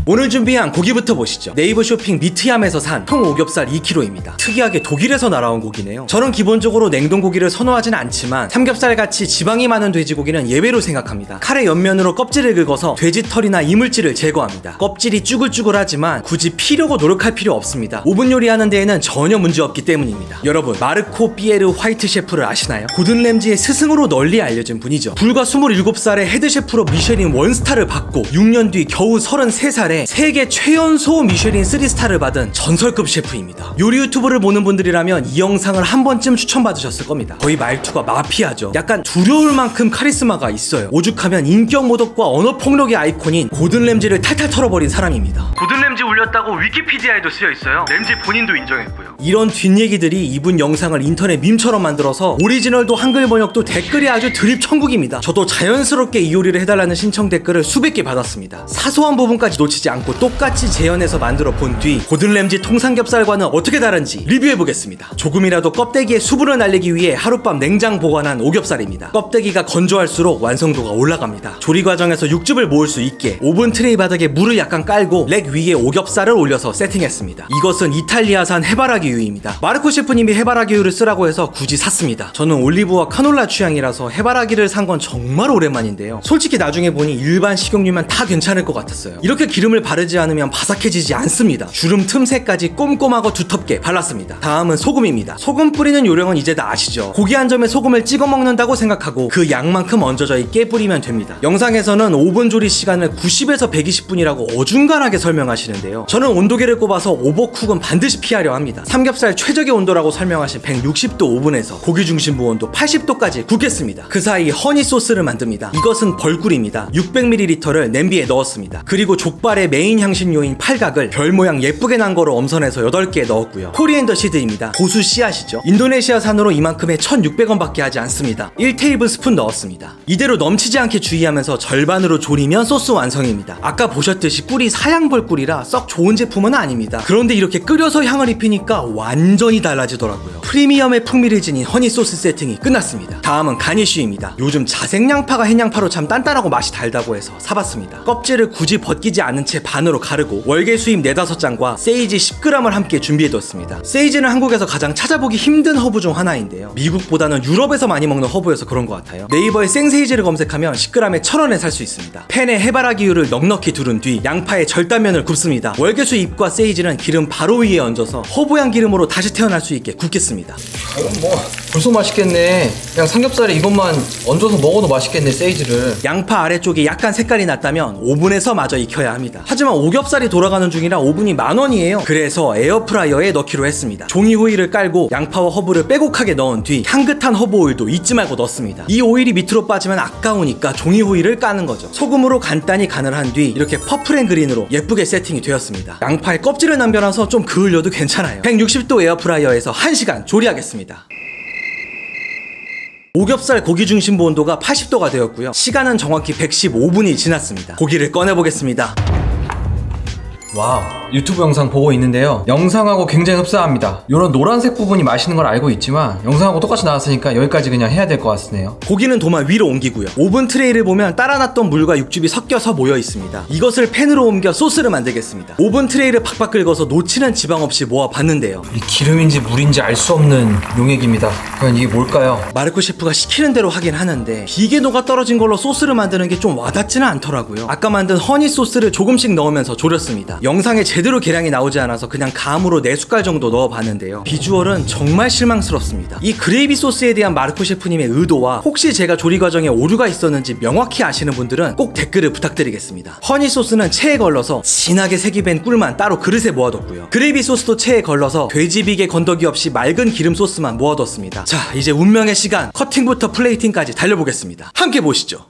오늘 준비한 고기부터 보시죠. 네이버 쇼핑 미트얌에서 산 통오겹살 2kg입니다. 특이하게 독일에서 날아온 고기네요. 저는 기본적으로 냉동고기를 선호하진 않지만 삼겹살같이 지방이 많은 돼지고기는 예외로 생각합니다. 칼의 옆면으로 껍질을 긁어서 돼지털이나 이물질을 제거합니다. 껍질이 쭈글쭈글하지만 굳이 피려고 노력할 필요 없습니다. 오븐 요리하는 데에는 전혀 문제없기 때문입니다. 여러분, 마르코 피에르 화이트 셰프를 아시나요? 고든 램지의 스승으로 널리 알려진 분이죠. 불과 27살에 헤드셰프로 미쉐린 원스타를 받고 6년 뒤 겨우 33살에 세계 최연소 미쉐린 3스타를 받은 전설급 셰프입니다. 요리 유튜브를 보는 분들이라면 이 영상을 한 번쯤 추천받으셨을 겁니다. 거의 말투가 마피아죠. 약간 두려울 만큼 카리스마가 있어요. 오죽하면 인격 모독과 언어 폭력의 아이콘인 고든 램지를 탈탈 털어버린 사람입니다. 고든 램지 올렸다고 위키피디아에도 쓰여 있어요. 램지 본인도 인정했고요. 이런 뒷얘기들이 이분 영상을 인터넷 밈처럼 만들어서 오리지널도 한글 번역도 댓글이 아주 드립 천국입니다. 저도 자연스럽게 이 요리를 해달라는 신청 댓글을 수백 개 받았습니다. 사소한 부분까지 놓치지 않고 똑같이 재현해서 만들어 본 뒤 고든 램지 통삼겹살과는 어떻게 다른지 리뷰해보겠습니다. 조금이라도 껍데기에 수분을 날리기 위해 하룻밤 냉장 보관한 오겹살입니다. 껍데기가 건조할수록 완성도가 올라갑니다. 조리 과정에서 육즙을 모을 수 있게 오븐 트레이 바닥에 물을 약간 깔고 렉 위에 오겹살을 올려서 세팅했습니다. 이것은 이탈리아산 해바라기유입니다. 마르코 셰프님이 해바라기유를 쓰라고 해서 굳이 샀습니다. 저는 올리브와 카놀라 취향이라서 해바라기를 산 건 정말 오랜만인데요. 솔직히 나중에 보니 일반 식용유면 다 괜찮을 것 같았어요. 이렇게 기름을 바르지 않으면 바삭해지지 않습니다. 주름 틈새까지 꼼꼼하고 두텁게 발랐습니다. 다음은 소금입니다. 소금 뿌리는 요령은 이제 다 아시죠? 고기 한 점에 소금을 찍어 먹는다고 생각하고 그 양만큼 얹어져 있게 뿌리면 됩니다. 영상에서는 오븐 조리 시간을 90에서 120분이라고 어중간하게 설명하시는데요. 저는 온도계를 꼽아서 오버쿡은 반드시 피하려 합니다. 삼겹살 최적의 온도라고 설명하신 160도 오븐에서 고기 중심부 온도 80도까지 굽겠습니다. 그 사이 허니 소스를 만듭니다. 이것은 벌꿀입니다. 600ml를 냄비에 넣었습니다. 그리고 족발의 메인 향신료인 팔각을 별 모양 예쁘게 난 거로 엄선해서 8개 넣었고요. 코리앤더 시드입니다. 고수 씨앗이죠. 인도네시아산으로 이만큼에 1,600원 밖에 하지 않습니다. 1테이블스푼 넣었습니다. 이대로 넘치지 않게 주의하면서 절반으로 졸이면 소스 완성입니다. 아까 보셨듯이 꿀이 사양 벌꿀이라 썩 좋은 제품은 아닙니다. 그런데 이렇게 끓여서 향을 입히니까 완전히 달라지더라고요. 프리미엄의 풍미를 지닌 허니 소스 세팅이 끝났습니다. 다음은 가니쉬입니다. 요즘 자색 양파가 hen 양파로 참 단단하고 맛이 달다고 해서 사봤습니다. 껍질을 굳이 벗기지 않은 채 반으로 가르고 월계 수잎 4-5장과 세이지 10g을 함께 준비해뒀습니다. 세이지는 한국에서 가장 찾아보기 힘든 허브 중 하나인데요. 미국보다는 유럽에서 많이 먹는 허브여서 그런 것 같아요. 네이버에 생세이지를 검색하면 10g에 1,000원에 살 수 있습니다. 팬에 해바라기유를 넉넉히 두른 뒤 양파의 절단면을 굽습니다. 월계수 잎과 세이지는 기름 바로 위에 얹어서 허브향 기름으로 다시 태어날 수 있게 굽겠습니다. 벌써 맛있겠네. 그냥 삼겹살에 이것만 얹어서 먹어도 맛있겠네, 세이지를. 양파 아래쪽에 약간 색깔이 났다면 오븐에서 마저 익혀야 합니다. 하지만 오겹살이 돌아가는 중이라 오븐이 10,000원이에요. 그래서 에어프라이어에 넣기로 했습니다. 종이 호일을 깔고 양파와 허브를 빼곡하게 넣은 뒤 향긋한 허브 오일도 잊지 말고 넣습니다. 이 오일이 밑으로 빠지면 아까우니까 종이 호일을 까는 거죠. 소금으로 간단히 간을 한 뒤 이렇게 퍼플 앤 그린으로 예쁘게 세팅이 되었습니다. 양파에 껍질을 남겨놔서 좀 그을려도 괜찮아요. 160도 에어프라이어에서 1시간 조리하겠습니다. 오겹살 고기 중심부 온도가 80도가 되었고요. 시간은 정확히 115분이 지났습니다. 고기를 꺼내보겠습니다. 와우, 유튜브 영상 보고 있는데요. 영상하고 굉장히 흡사합니다. 이런 노란색 부분이 맛있는 걸 알고 있지만 영상하고 똑같이 나왔으니까 여기까지 그냥 해야 될 것 같네요. 고기는 도마 위로 옮기고요. 오븐 트레이를 보면 따라 놨던 물과 육즙이 섞여서 모여 있습니다. 이것을 팬으로 옮겨 소스를 만들겠습니다. 오븐 트레이를 박박 긁어서 놓치는 지방 없이 모아봤는데요. 이 기름인지 물인지 알 수 없는 용액입니다. 과연 이게 뭘까요? 마르코 셰프가 시키는 대로 하긴 하는데 비계 녹아 떨어진 걸로 소스를 만드는 게 좀 와닿지는 않더라고요. 아까 만든 허니 소스를 조금씩 넣으면서 졸였습니다. 영상에 제대로 계량이 나오지 않아서 그냥 감으로 4숟갈 정도 넣어봤는데요. 비주얼은 정말 실망스럽습니다. 이 그레이비 소스에 대한 마르코 셰프님의 의도와 혹시 제가 조리 과정에 오류가 있었는지 명확히 아시는 분들은 꼭 댓글을 부탁드리겠습니다. 허니 소스는 체에 걸러서 진하게 색이 밴 꿀만 따로 그릇에 모아뒀고요. 그레이비 소스도 체에 걸러서 돼지비계 건더기 없이 맑은 기름 소스만 모아뒀습니다. 자, 이제 운명의 시간, 커팅부터 플레이팅까지 달려보겠습니다. 함께 보시죠.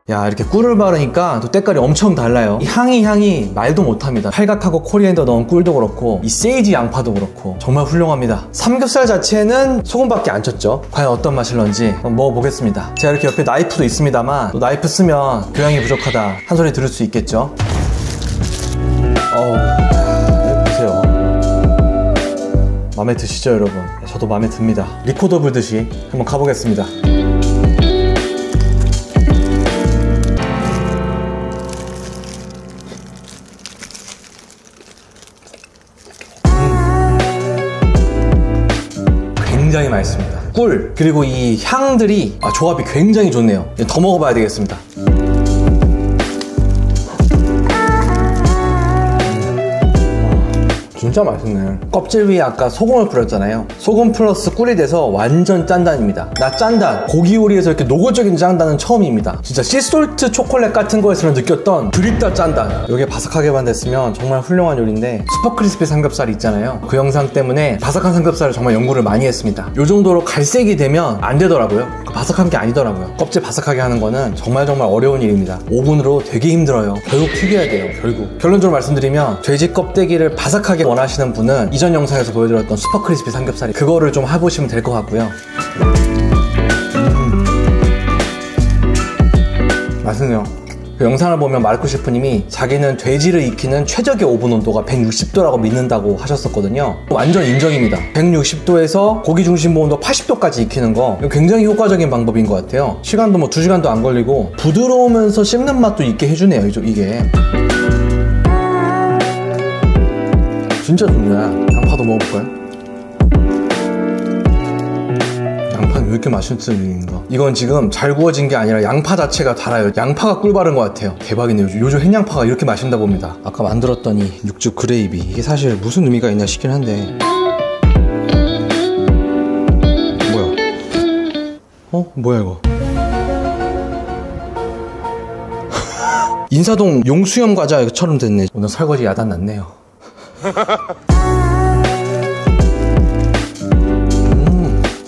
야, 이렇게 꿀을 바르니까 또 때깔이 엄청 달라요. 이 향이 말도 못합니다. 팔각하고 코리앤더 넣은 꿀도 그렇고 이 세이지 양파도 그렇고 정말 훌륭합니다. 삼겹살 자체는 소금밖에 안 쳤죠. 과연 어떤 맛일런지 한번 먹어보겠습니다. 제가 이렇게 옆에 나이프도 있습니다만 또 나이프 쓰면 교양이 부족하다 한 소리 들을 수 있겠죠. 보세요. 마음에 드시죠, 여러분? 저도 마음에 듭니다. 리코더 불듯이 한번 가보겠습니다. 굉장히 맛있습니다. 꿀 그리고 이 향들이 조합이 굉장히 좋네요. 더 먹어봐야 되겠습니다. 진짜 맛있네. 껍질 위에 아까 소금을 뿌렸잖아요. 소금 플러스 꿀이 돼서 완전 짠단입니다. 나 짠단, 고기 요리에서 이렇게 노골적인 짠단은 처음입니다. 진짜 씨솔트 초콜릿 같은 거에서 느꼈던 드립다 짠단. 이게 바삭하게만 됐으면 정말 훌륭한 요리인데 슈퍼 크리스피 삼겹살이 있잖아요. 그 영상 때문에 바삭한 삼겹살을 정말 연구를 많이 했습니다. 이 정도로 갈색이 되면 안 되더라고요. 바삭한 게 아니더라고요. 껍질 바삭하게 하는 거는 정말 어려운 일입니다. 오븐으로 되게 힘들어요. 결국 튀겨야 돼요. 결론적으로 말씀드리면 돼지 껍데기를 바삭하게 원하시는 분은 이전 영상에서 보여드렸던 슈퍼 크리스피 삼겹살 그거를 좀 해보시면 될 것 같고요. 맛있네요. 그 영상을 보면 마르코 셰프님이 자기는 돼지를 익히는 최적의 오븐 온도가 160도라고 믿는다고 하셨었거든요. 완전 인정입니다. 160도에서 고기 중심부 온도 80도까지 익히는 거 굉장히 효과적인 방법인 것 같아요. 시간도 2시간도 안 걸리고 부드러우면서 씹는 맛도 있게 해주네요, 이게. 진짜 좋네. 양파도 먹어볼까요? 양파는 왜 이렇게 맛있을 일인가? 이건 지금 잘 구워진 게 아니라 양파 자체가 달아요. 양파가 꿀 바른 것 같아요. 대박이네요. 요즘 햇양파가 이렇게 맛있나 봅니다. 아까 만들었더니 육즙 그레이비 이게 사실 무슨 의미가 있나 싶긴 한데 뭐야? 뭐야 이거? 인사동 용수염 과자처럼 됐네. 오늘 설거지 야단 났네요.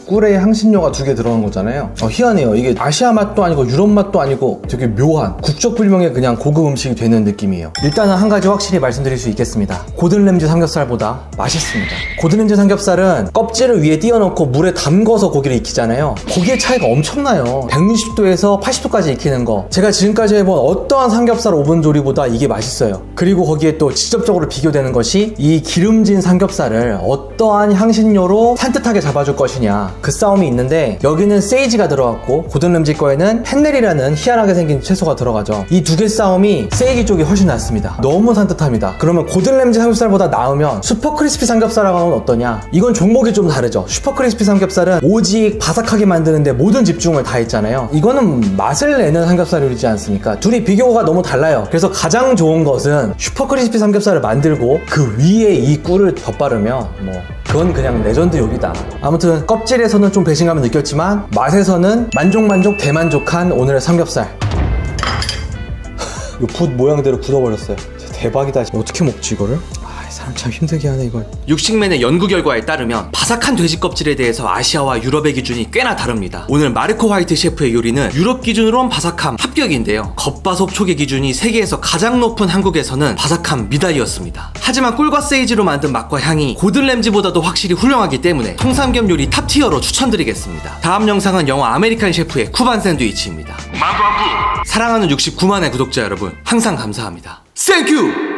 꿀에 향신료가 2개 들어간 거잖아요. 희한해요. 이게 아시아 맛도 아니고 유럽 맛도 아니고 되게 묘한 국적불명의 그냥 고급 음식이 되는 느낌이에요. 일단은 한 가지 확실히 말씀드릴 수 있겠습니다. 고든 램지 삼겹살보다 맛있습니다. 고든 램지 삼겹살은 껍질을 위에 띄워놓고 물에 담궈서 고기를 익히잖아요. 고기의 차이가 엄청나요. 160도에서 80도까지 익히는 거 제가 지금까지 해본 어떠한 삼겹살 오븐 조리보다 이게 맛있어요. 그리고 거기에 또 직접적으로 비교되는 것이 이 기름진 삼겹살을 어떠한 향신료로 산뜻하게 잡아줄 것이냐 그 싸움이 있는데 여기는 세이지가 들어갔고 고든 램지 거에는 펜넬이라는 희한하게 생긴 채소가 들어가죠. 이 2개 싸움이 세이지 쪽이 훨씬 낫습니다. 너무 산뜻합니다. 그러면 고든 램지 삼겹살보다 나으면 슈퍼 크리스피 삼겹살하고는 어떠냐? 이건 종목이 좀 다르죠. 슈퍼 크리스피 삼겹살은 오직 바삭하게 만드는데 모든 집중을 다 했잖아요. 이거는 맛을 내는 삼겹살 요리지 않습니까? 둘이 비교가 너무 달라요. 그래서 가장 좋은 것은 슈퍼 크리스피 삼겹살을 만들고 그 위에 이 꿀을 덧바르면 그건 그냥 레전드 요리다. 아무튼 껍질에서는 좀 배신감을 느꼈지만 맛에서는 만족 대만족한 오늘의 삼겹살. 이 붓 모양대로 굳어버렸어요. 대박이다. 어떻게 먹지 이거를? 사람 참 힘들게 하네 이걸. 육식맨의 연구 결과에 따르면 바삭한 돼지 껍질에 대해서 아시아와 유럽의 기준이 꽤나 다릅니다. 오늘 마르코 화이트 셰프의 요리는 유럽 기준으론 바삭함 합격인데요. 겉바속 촉의 기준이 세계에서 가장 높은 한국에서는 바삭함 미달이었습니다. 하지만 꿀과 세이지로 만든 맛과 향이 고든 램지보다도 확실히 훌륭하기 때문에 통삼겹 요리 탑티어로 추천드리겠습니다. 다음 영상은 영화 아메리칸 셰프의 쿠반 샌드위치입니다. 사랑하는 69만의 구독자 여러분 항상 감사합니다. 땡큐!